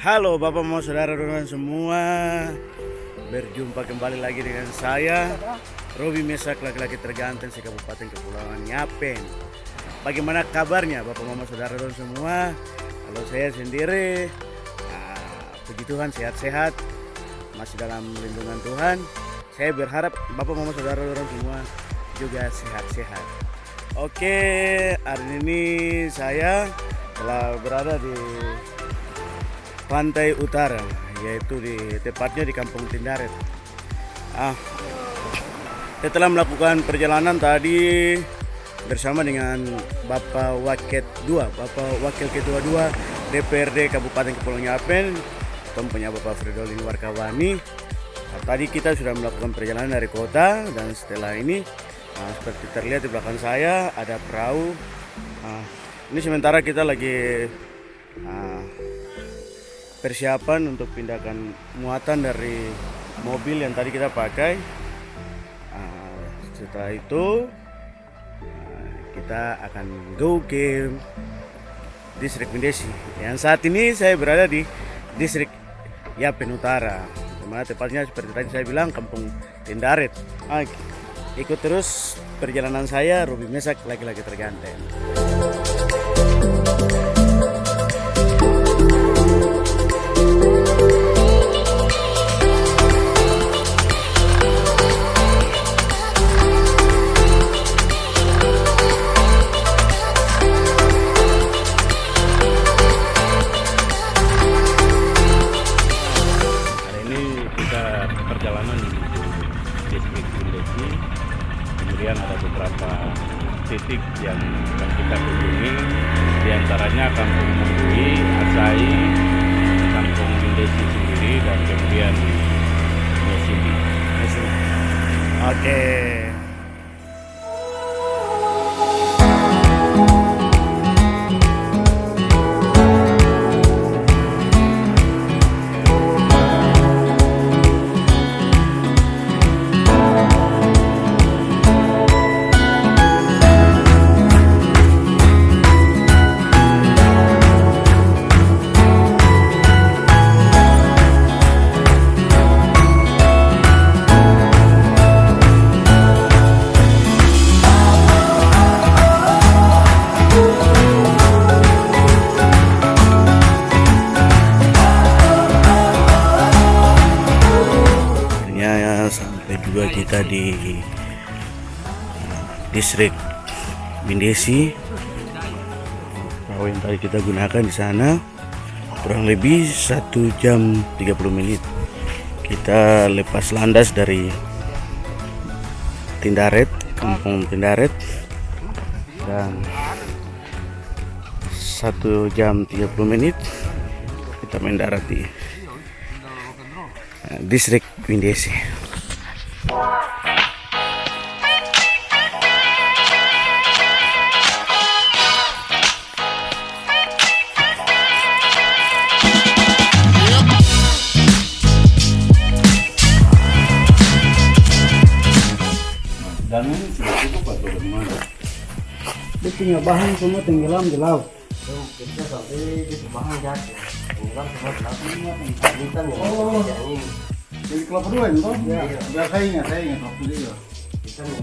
Halo Bapak Mama Saudara-saudara semua, berjumpa kembali lagi dengan saya Robi Mesak, laki-laki terganteng di Kabupaten Kepulauan Yapen. Bagaimana kabarnya Bapak Mama Saudara-saudara semua? Kalau saya sendiri, puji Tuhan sehat-sehat, masih dalam lindungan Tuhan. Saya berharap Bapak Mama Saudara-saudara semua juga sehat-sehat. Oke, hari ini saya telah berada di pantai utara, yaitu tepatnya di Kampung Tindaret. Setelah melakukan perjalanan tadi bersama dengan Bapak Wakil Ketua 2 DPRD Kabupaten Kepulauan Yapen, punya Bapak Fridolin Warkawani. Tadi kita sudah melakukan perjalanan dari kota, dan setelah ini seperti terlihat di belakang saya ada perahu. Ini sementara kita lagi persiapan untuk pindahkan muatan dari mobil yang tadi kita pakai. Setelah itu kita akan go ke distrik Mindesi. Yang saat ini saya berada di distrik Yapen Utara, dimana tepatnya seperti tadi saya bilang Kampung Tindaret. Ikut terus perjalanan saya, Robi Mesak, laki-laki terganteng. Perjalanan di distrik Mindesi, kemudian ada beberapa titik yang akan kita kunjungi, diantaranya Kampung Mundui, Asai, Kampung Mindesi sendiri, dan kemudian Mesindi. Oke. Sampai juga kita di distrik Mindesi. Perahu yang tadi kita gunakan di sana kurang lebih 1 jam 30 menit. Kita lepas landas dari Tindaret, Kampung Tindaret, dan 1 jam 30 menit kita mendarat di distrik Mindesi. Dan ini sudah cukup atau bagaimana? Dia punya bahan semua tenggelam di laut. Kita sampai di bahan jatuh, tenggelam semua di laut. Kita mau ini. Jadi kelapa dua ini toh? Ya. Biar saya ingat waktu itu. Kita mau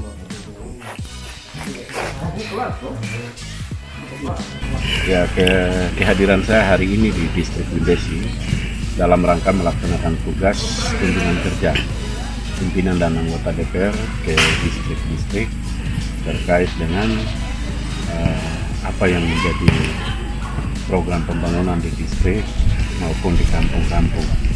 Ya, kehadiran saya hari ini di distrik Mindesi dalam rangka melaksanakan tugas kunjungan kerja pimpinan dan anggota DPR ke distrik-distrik terkait dengan apa yang menjadi program pembangunan di distrik maupun di kampung-kampung.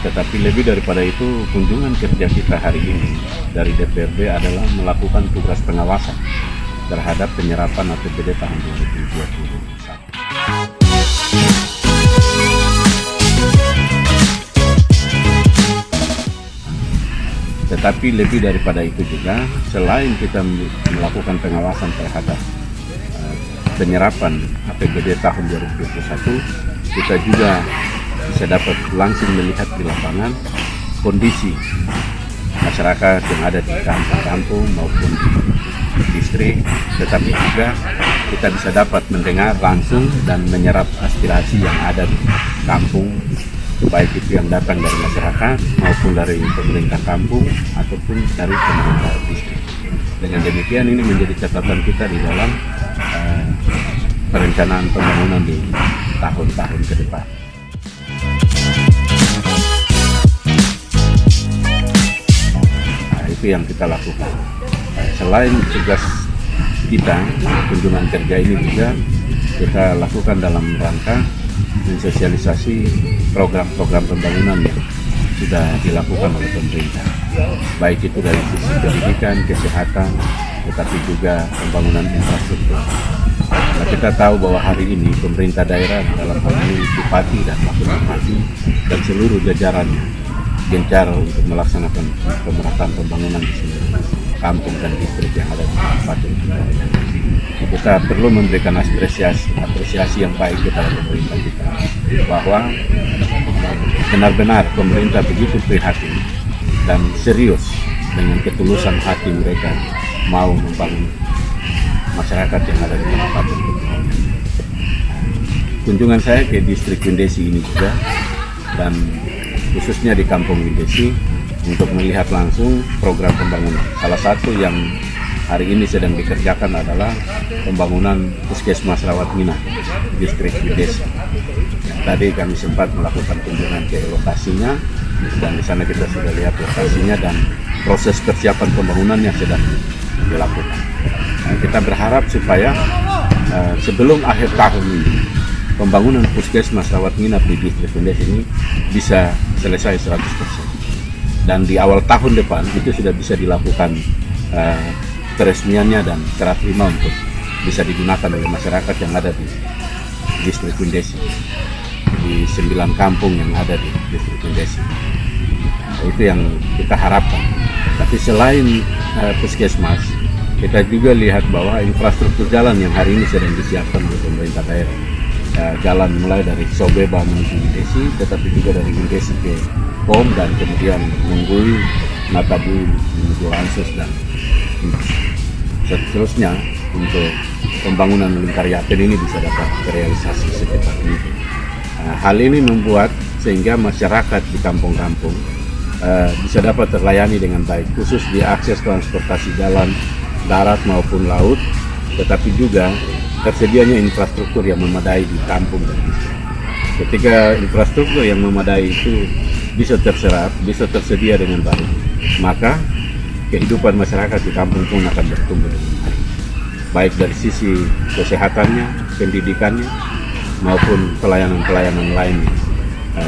Tetapi lebih daripada itu, kunjungan kerja kita hari ini dari DPRD adalah melakukan tugas pengawasan terhadap penyerapan APBD tahun 2021. Tetapi lebih daripada itu juga, selain kita melakukan pengawasan terhadap penyerapan APBD tahun 2021, kita juga bisa dapat langsung melihat di lapangan kondisi masyarakat yang ada di kampung-kampung maupun di distrik, tetapi juga kita bisa dapat mendengar langsung dan menyerap aspirasi yang ada di kampung, baik itu yang datang dari masyarakat maupun dari pemerintah kampung ataupun dari pemerintah distrik. Dengan demikian ini menjadi catatan kita di dalam perencanaan pembangunan di tahun-tahun ke depan. Nah, itu yang kita lakukan. Selain tugas kita, kunjungan kerja ini juga kita lakukan dalam rangka mensosialisasi program-program pembangunan yang sudah dilakukan oleh pemerintah, baik itu dari sisi pendidikan, kesehatan, tetapi juga pembangunan infrastruktur. Nah, kita tahu bahwa hari ini pemerintah daerah dalam hal ini Bupati dan Wakil Bupati dan seluruh jajarannya gencar untuk melaksanakan pemerataan pembangunan di seluruh kampung dan distrik yang ada di kabupaten. Kita perlu memberikan apresiasi yang baik kepada pemerintah kita, bahwa benar-benar pemerintah begitu prihatin dan serius dengan ketulusan hati mereka mau membangun masyarakat yang ada di kabupaten. Kunjungan saya ke distrik Windesi ini juga, dan khususnya di kampung Windesi, untuk melihat langsung program pembangunan. Salah satu yang hari ini sedang dikerjakan adalah pembangunan puskesmas rawat inap distrik Windesi. Tadi kami sempat melakukan kunjungan ke lokasinya, dan di sana kita sudah lihat lokasinya dan proses persiapan pembangunan yang sedang dilakukan. Nah, kita berharap supaya sebelum akhir tahun ini pembangunan puskesmas rawat inap di distrik Windesi ini bisa selesai 100%. Dan di awal tahun depan itu sudah bisa dilakukan peresmiannya dan serah terima untuk bisa digunakan oleh masyarakat yang ada di distrik Windesi, di 9 kampung yang ada di distrik Windesi. Itu yang kita harapkan. Tapi selain puskesmas, kita juga lihat bahwa infrastruktur jalan yang hari ini sedang disiapkan oleh pemerintah daerah. Jalan mulai dari Sobeba menuju Windesi, tetapi juga dari Windesi ke Pom, dan kemudian Munggui, Matabu menuju Ansos, dan seterusnya untuk pembangunan lingkar Yapen ini bisa dapat terrealisasi secepat mungkin. Hal ini membuat sehingga masyarakat di kampung-kampung bisa dapat terlayani dengan baik, khusus di akses transportasi jalan darat maupun laut, tetapi juga tersedianya infrastruktur yang memadai di kampung dan distrik. Ketika infrastruktur yang memadai itu bisa terserap, bisa tersedia dengan baik, maka kehidupan masyarakat di kampung pun akan bertumbuh dengan baik, baik dari sisi kesehatannya, pendidikannya, maupun pelayanan-pelayanan lain yang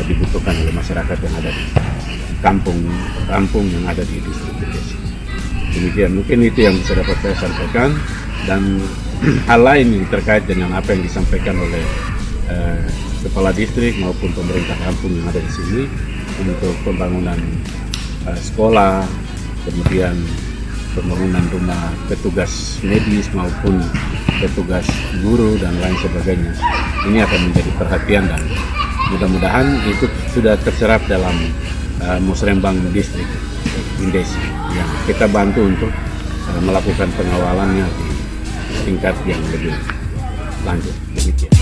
dibutuhkan oleh masyarakat yang ada di kampung yang ada di distrik Windesi. Demikian, mungkin itu yang bisa dapat saya sampaikan, dan hal lain yang terkait dengan apa yang disampaikan oleh kepala distrik maupun pemerintah kampung yang ada di sini untuk pembangunan sekolah, kemudian pembangunan rumah petugas medis maupun petugas guru dan lain sebagainya. Ini akan menjadi perhatian, dan mudah-mudahan itu sudah terserap dalam Musrembang distrik Windesi yang kita bantu untuk melakukan pengawalannya di tingkat yang lebih lanjut. Demikian.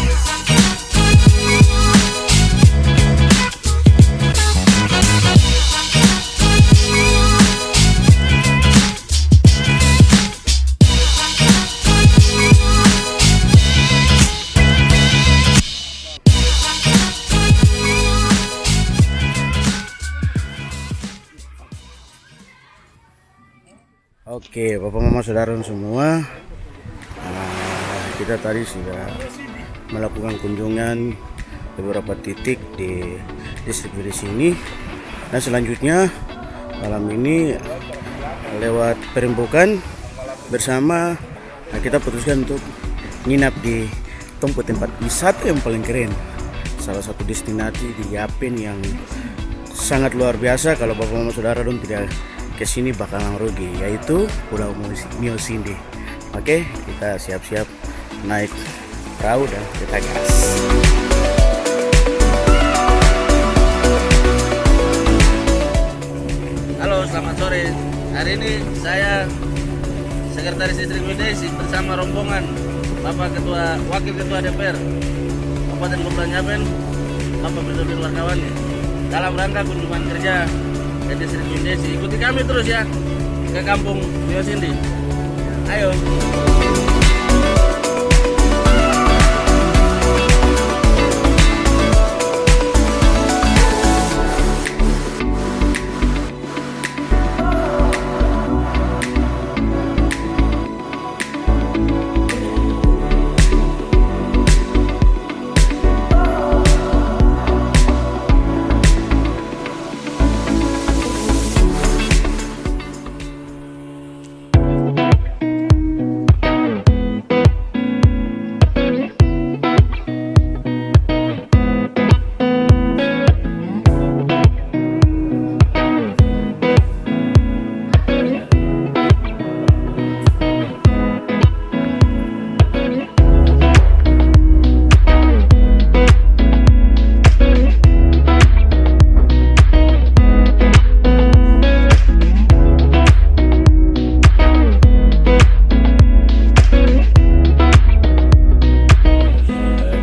Oke, Bapak Mama Saudara semua, kita tadi sudah melakukan kunjungan ke beberapa titik di distrik Windesi ini. Nah, selanjutnya malam ini lewat perempukan bersama, kita putuskan untuk nginap di tempat wisata yang paling keren, salah satu destinasi di Yapen yang sangat luar biasa. Kalau Bapak Mama Saudara tidak kesini bakalan rugi, yaitu Pulau Miosindi. Oke, kita siap-siap naik perahu dan kita gas. Halo, selamat sore Hari ini saya Sekretaris Distrik Widesi bersama rombongan Bapak Wakil Ketua DPR Kabupaten Kepulauan Yapen, Bapak Presiden wartawan dalam rangka kunjungan kerja ke Distrik Widesi. Ikuti kami terus ya ke Kampung Biosindi. Ayo.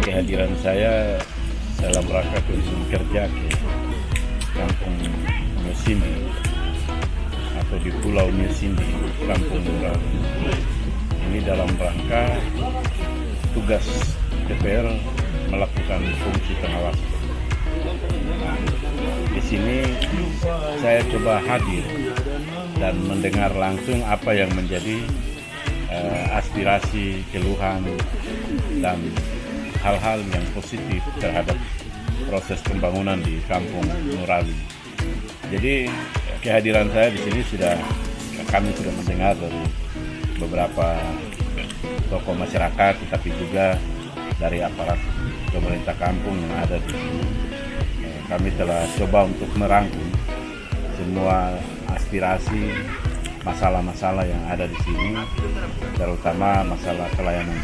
Kehadiran saya dalam rangka kunjungan kerja ke Kampung Nyosindi atau di Pulau Nyosindi, Kampung Nurawi. Ini dalam rangka tugas DPR melakukan fungsi pengawasan. Nah, di sini saya coba hadir dan mendengar langsung apa yang menjadi aspirasi, keluhan, dan hal-hal yang positif terhadap proses pembangunan di Kampung Nurawi. Jadi kehadiran saya di sini kami sudah mendengar dari beberapa tokoh masyarakat, tetapi juga dari aparat pemerintah kampung yang ada di sini. Kami telah coba untuk merangkum semua aspirasi, masalah-masalah yang ada di sini, terutama masalah pelayanan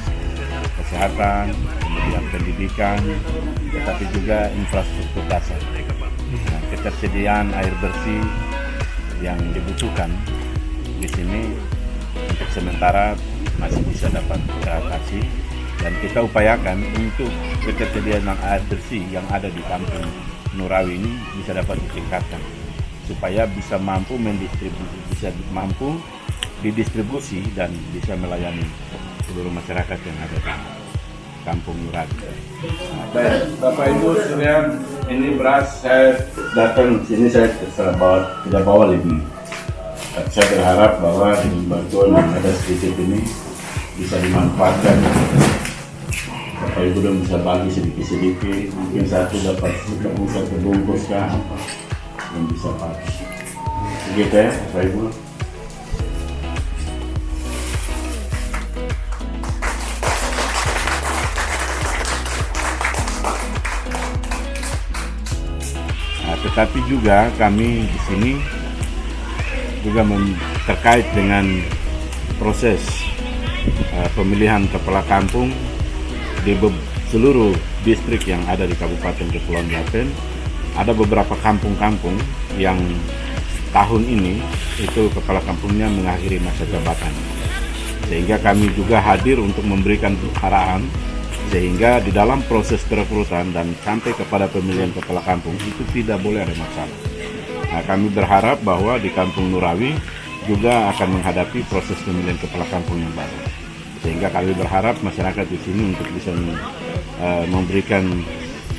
kesehatan, kemudian pendidikan, tetapi juga infrastruktur dasar. Nah, ketersediaan air bersih yang dibutuhkan di sini untuk sementara masih bisa dapat teratasi, dan kita upayakan untuk ketersediaan air bersih yang ada di Kampung Nurawi ini bisa dapat ditingkatkan supaya bisa mampu didistribusi dan bisa melayani seluruh masyarakat yang ada di Kampung Nurawi. Baik, Bapak Ibu sekalian, ini beras saya datang sini saya tidak bawa lebih. Saya berharap bahwa dengan bantuan yang ada sedikit ini bisa dimanfaatkan. Bapak Ibu dan bisa bagi sedikit-sedikit, mungkin satu dapat satu bungkus kah yang bisa pakai. Begitu ya Bapak Ibu. Nah, tetapi juga kami di sini juga terkait dengan proses pemilihan kepala kampung di seluruh distrik yang ada di Kabupaten Kepulauan Yapen. Ada beberapa kampung-kampung yang tahun ini itu kepala kampungnya mengakhiri masa jabatan, sehingga kami juga hadir untuk memberikan arahan sehingga di dalam proses perekrutan dan sampai kepada pemilihan kepala kampung itu tidak boleh ada masalah. Nah, kami berharap bahwa di Kampung Nurawi juga akan menghadapi proses pemilihan kepala kampung yang baru, sehingga kami berharap masyarakat di sini untuk bisa memberikan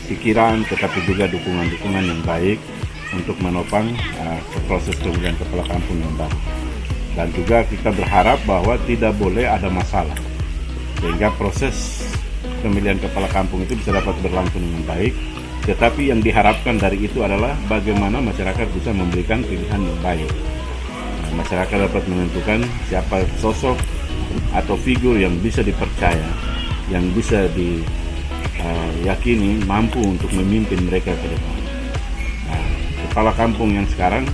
pikiran tetapi juga dukungan-dukungan yang baik untuk menopang proses pemilihan kepala kampung yang baru. Dan juga kita berharap bahwa tidak boleh ada masalah, sehingga proses pemilihan kepala kampung itu bisa dapat berlangsung dengan baik. Tetapi yang diharapkan dari itu adalah bagaimana masyarakat bisa memberikan pilihan yang baik. Masyarakat dapat menentukan siapa sosok atau figur yang bisa dipercaya, yang bisa diyakini mampu untuk memimpin mereka ke depan. Nah, kepala kampung yang sekarang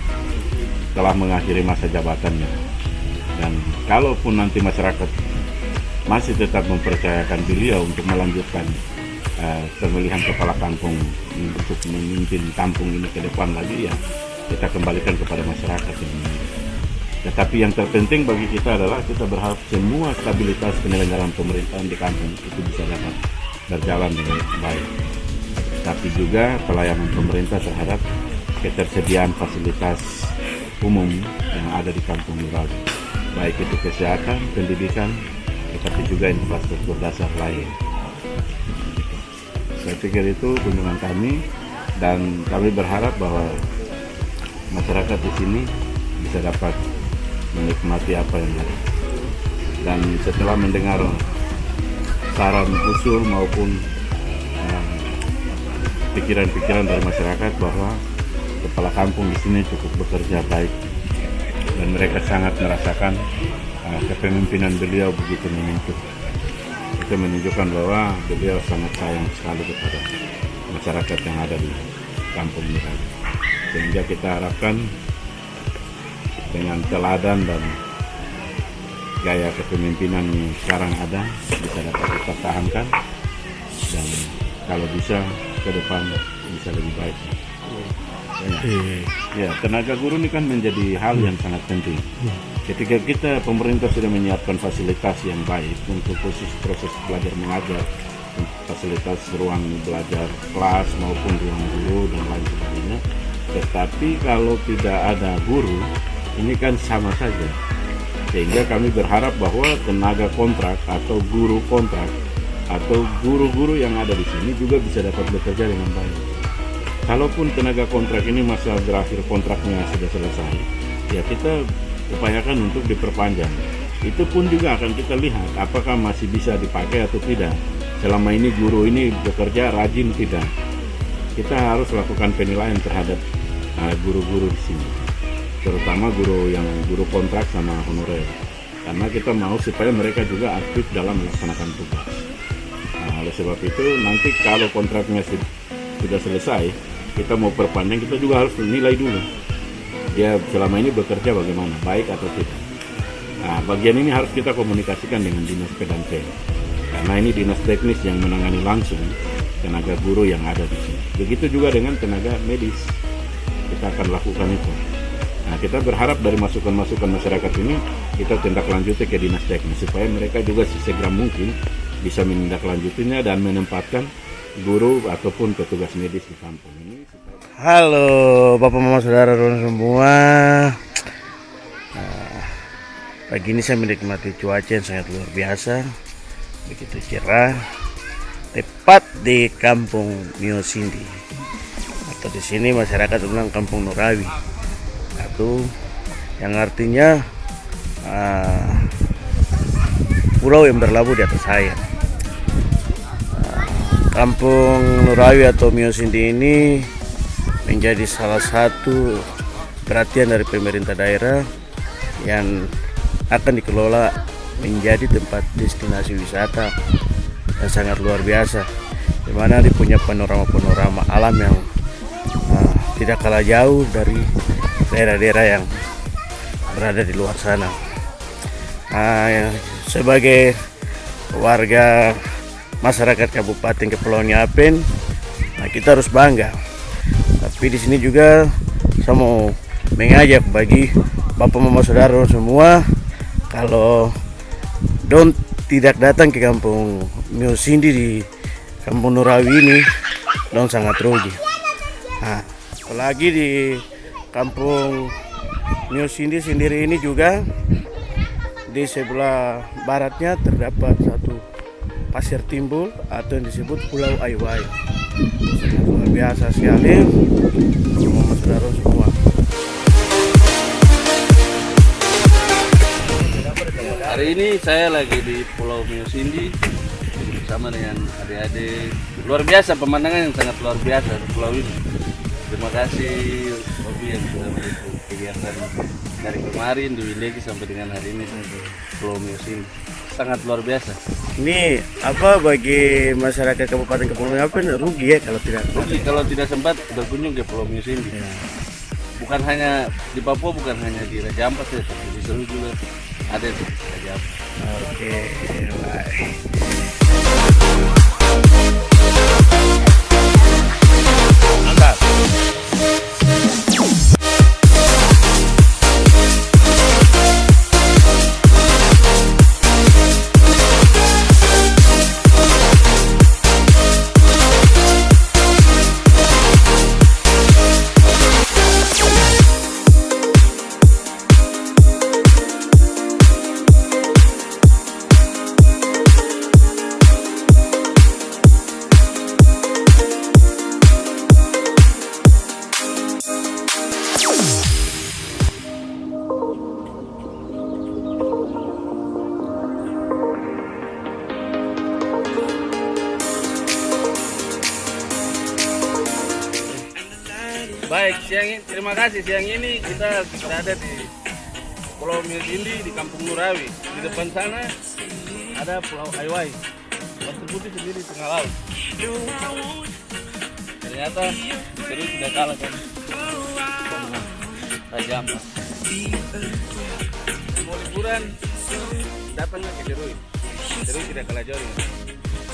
telah mengakhiri masa jabatannya, dan kalaupun nanti masyarakat masih tetap mempercayakan beliau untuk melanjutkan pemilihan kepala kampung untuk memimpin kampung ini ke depan lagi, ya kita kembalikan kepada masyarakat yang memilih. Tetapi yang terpenting bagi kita adalah kita berharap semua stabilitas penyelenggaraan pemerintahan di kampung itu bisa dapat berjalan dengan baik. Tapi juga pelayanan pemerintah terhadap ketersediaan fasilitas umum yang ada di kampung Nurawi, baik itu kesehatan, pendidikan, tetapi juga infrastruktur dasar lain. Saya pikir itu kunjungan kami, dan kami berharap bahwa masyarakat di sini bisa dapat menikmati apa yang ada. Dan setelah mendengar saran usul maupun pikiran-pikiran dari masyarakat bahwa kepala kampung di sini cukup bekerja baik dan mereka sangat merasakan kepemimpinan beliau begitu menyentuh. Itu menunjukkan bahwa beliau sangat sayang sekali kepada masyarakat yang ada di kampung ini. Sehingga kita harapkan dengan teladan dan gaya kepemimpinan yang sekarang ada bisa dapat dipertahankan, dan kalau bisa ke depan bisa lebih baik. Ya, tenaga guru ini kan menjadi hal yang sangat penting. Ketika kita pemerintah sudah menyiapkan fasilitas yang baik untuk proses belajar mengajar, fasilitas ruang belajar kelas maupun ruang guru dan lain sebagainya, tetapi kalau tidak ada guru, ini kan sama saja. Sehingga kami berharap bahwa tenaga kontrak atau guru kontrak atau guru-guru yang ada di sini juga bisa dapat bekerja dengan baik. Kalaupun tenaga kontrak ini masa berakhir kontraknya sudah selesai, ya kita upayakan untuk diperpanjang. Itu pun juga akan kita lihat apakah masih bisa dipakai atau tidak. Selama ini guru ini bekerja rajin tidak. Kita harus lakukan penilaian terhadap guru-guru di sini, terutama guru kontrak sama honorer, karena kita mau supaya mereka juga aktif dalam melaksanakan tugas. Oleh sebab itu nanti kalau kontraknya sudah selesai, kita mau perpanjang, kita juga harus menilai dulu dia selama ini bekerja bagaimana, baik atau tidak. Bagian ini harus kita komunikasikan dengan dinas PDANPEN, karena ini dinas teknis yang menangani langsung tenaga guru yang ada di sini. Begitu juga dengan tenaga medis, kita akan lakukan itu. Kita berharap dari masukan-masukan masyarakat ini kita tindak lanjuti ke dinas teknis supaya mereka juga sesegera mungkin bisa menindaklanjutinya dan menempatkan guru ataupun petugas medis di kampung ini. Halo Bapak Mama Saudara semua. Pagi ini saya menikmati cuaca yang sangat luar biasa, begitu cerah, tepat di kampung Miosindi, atau di sini masyarakat bilang kampung Nurawi, atau yang artinya pulau yang berlabuh di atas air. Kampung Nurawi atau Miosindi ini menjadi salah satu perhatian dari pemerintah daerah yang akan dikelola menjadi tempat destinasi wisata yang sangat luar biasa, di mana dia punya panorama-panorama alam yang tidak kalah jauh dari daerah-daerah yang berada di luar sana. Sebagai warga masyarakat Kabupaten Kepulauan Yapen, kita harus bangga. Tapi di sini juga saya mau mengajak bagi Bapak Mama Saudara semua, kalau tidak datang ke kampung Miosindi di kampung Nurawi ini, don sangat rugi. Apalagi di kampung Miosindi sendiri ini juga di sebelah baratnya terdapat satu pasir timbul atau yang disebut Pulau Aiwai. Sangat luar biasa sekali, Mama Saudara semua. Hari ini saya lagi di Pulau Miosindi bersama dengan adik-adik. Luar biasa, pemandangan yang sangat luar biasa di pulau ini. Terima kasih Robi yang sudah mendukung kegiatan dari kemarin di Wilegi sampai dengan hari ini di Pulau Miosindi. Sangat luar biasa. Ini apa bagi masyarakat Kabupaten Kepulauan Yapen, rugi ya kalau tidak sempat berkunjung ke Pulau Miosindi. Ya. Bukan hanya di Papua, bukan hanya di Raja Ampat ya, tapi di seluruh juga ada di Raja Ampat. Oke, baik. Mantap. terima kasih. Siang ini kita berada di Pulau Miusindi di Kampung Nurawi. Di depan sana ada Pulau Aiwai. Pasir Putih sendiri tengah laut. Ternyata Serui tidak kalah kan sama Raja Ampat. Mau liburan datanglah ke Serui. Serui tidak kalah jauh dengan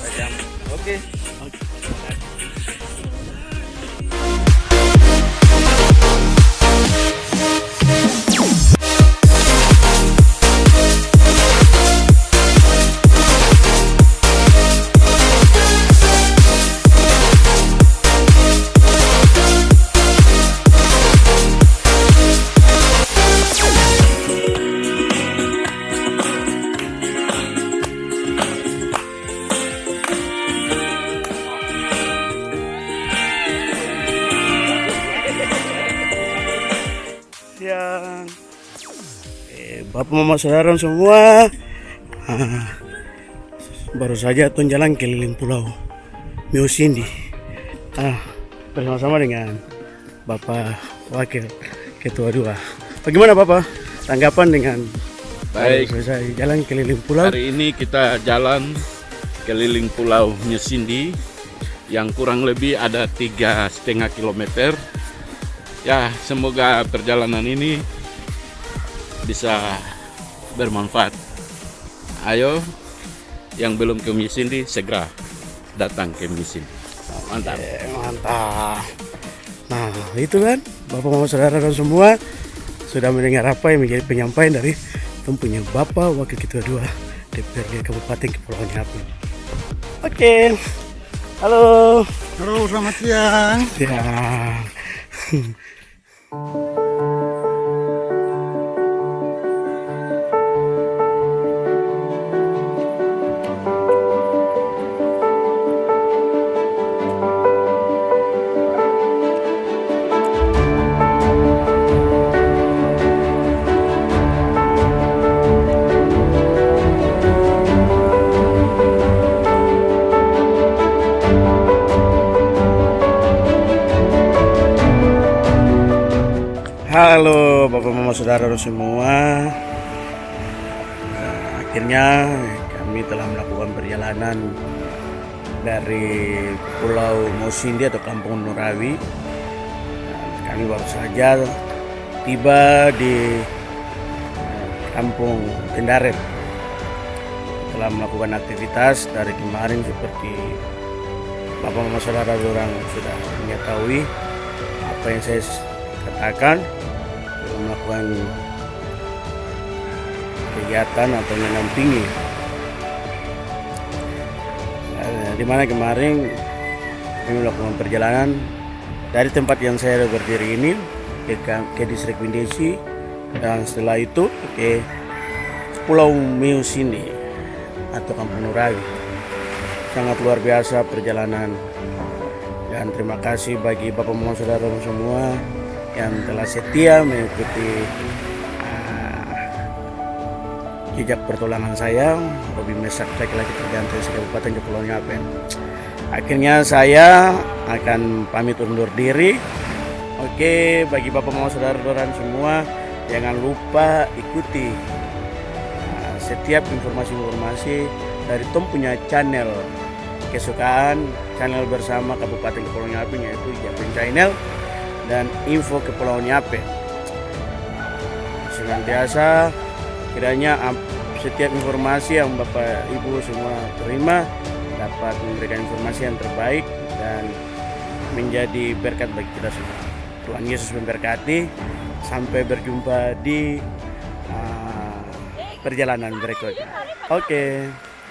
Raja Ampat. Oke. Siang. Bapak mama saudara semua, baru saja tuh jalan keliling Pulau Miusindi bersama-sama dengan Bapak Wakil Ketua 2. Bagaimana Bapak tanggapan dengan Baik, selesai jalan keliling pulau? hari ini kita jalan keliling Pulau Miusindi yang kurang lebih ada 3,5 kilometer. Ya, semoga perjalanan ini bisa bermanfaat. Ayo, yang belum ke Miusindi segera datang ke Miusindi. Mantap. Mantap. Nah itu kan Bapak mama saudara dan semua sudah mendengar apa yang menjadi penyampaian dari tentunya Bapak Wakil Ketua 2 DPRD Kabupaten Kepulauan Nyapen. Oke. Halo. Halo, selamat siang. Ya. Halo Bapak Mama Saudara semua. Akhirnya kami telah melakukan perjalanan dari Pulau Miusindi atau Kampung Nurawi. Kami baru saja tiba di Kampung Tendaret. Telah melakukan aktivitas dari kemarin seperti Bapak Mama Saudara orang sudah mengetahui apa yang saya katakan, melakukan kegiatan atau menampingi di mana kemarin kami melakukan perjalanan dari tempat yang saya berdiri ini ke distrik Windesi dan setelah itu ke Pulau Miusindi atau Kampung Nurawi. Sangat luar biasa perjalanan dan terima kasih bagi Bapak Mama Saudara semua yang telah setia mengikuti jejak pertolongan saya, Robi Mesak, laki-laki terganteng Kabupaten Kepulauan Nyapen. Akhirnya saya akan pamit undur diri. Oke, bagi Bapak Mama Saudara semua, jangan lupa ikuti setiap informasi-informasi dari Tom punya channel kesukaan, channel bersama Kabupaten Kepulauan Nyapen, yaitu Nyapen Channel dan Info Kepulauan Nyapen. Senantiasa kiranya setiap informasi yang Bapak Ibu semua terima dapat memberikan informasi yang terbaik dan menjadi berkat bagi kita semua. Tuhan Yesus memberkati. Sampai berjumpa di perjalanan berikutnya. Oke.